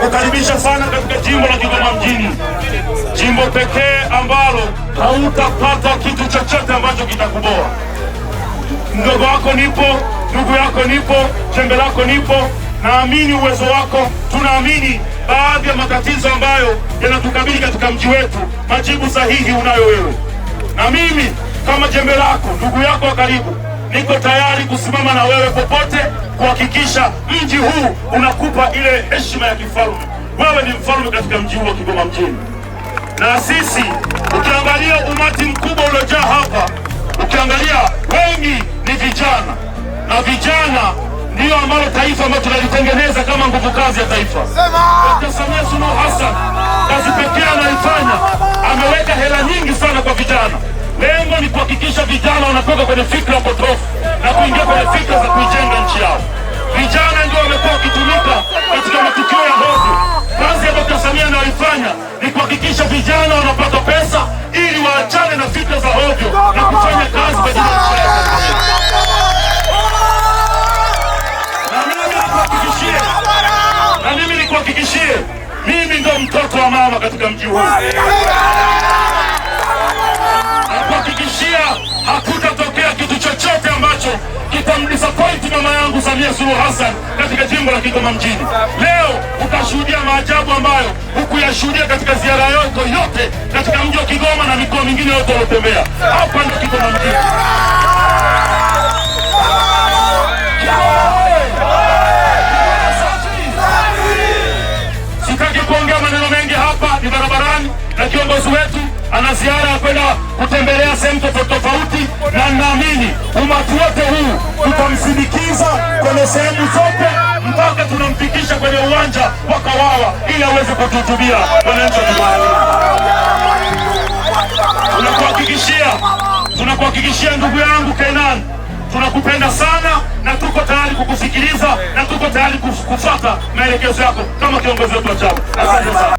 Nakukaribisha sana katika jimbo la Kigoma mjini, jimbo pekee ambalo hautapata kitu chochote ambacho kitakuboa. Mdogo wako nipo, ndugu yako nipo, chembe lako nipo. Naamini uwezo wako, tunaamini baadhi ya matatizo ambayo yanatukabili katika mji wetu, majibu sahihi unayo wewe. Na mimi kama jembe lako, ndugu yako wa karibu, niko tayari kusimama na wewe popote kuhakikisha mji huu unakupa ile heshima ya kifalme. Wewe ni mfalme katika mji huu wa Kigoma mjini. Na sisi ukiangalia umati mkubwa uliojaa hapa, ukiangalia wengi ni vijana, na vijana ndio ambalo taifa ambalo tunalitengeneza kama nguvu kazi ya taifa. Dkt. Samia Suluhu Hassan kazi pekee anaifanya, ameweka hela nyingi sana kwa vijana. Lengo ni kuhakikisha vijana wanatoka kwenye fikra potofu na kuingia kwenye fikra za kuijenga nchi yao. Vijana ndio wamekuwa wakitumika katika matukio ya hovyo. Kazi ya Dkt. Samia anayoifanya ni kuhakikisha vijana wanapata pesa ili waachane na fikra za hovyo na kufanya kazi kwa ajili ya nchi yao. Na mimi nikuhakikishie, mimi ndo mtoto wa mama katika mji huu. Nakuhakikishia hakutatokea kitu chochote ambacho kitamdisappoint mama yangu Samia Suluhu Hassan katika jimbo la Kigoma mjini. Leo utashuhudia maajabu ambayo hukuyashuhudia katika ziara yako yote katika mji wa Kigoma na mikoa mingine yote uliotembea. Hapa ndo Kigoma mjini. Sitaki kuongea maneno mengi hapa, ni barabarani, na kiongozi wetu ana ziara ya kwenda kutembelea sehemu tofauti, na naamini umati wote huu tutamsindikiza kwenye sehemu zote mpaka tunamfikisha kwenye uwanja wa Kawawa ili aweze kutuhutubia wananchi wa Kigoma. Tunakuhakikishia ndugu yangu Kenan, tunakupenda sana na tuko tayari kukusikiliza na tuko tayari kufuata maelekezo yako kama kiongozi wetu wa chama. Asante sana.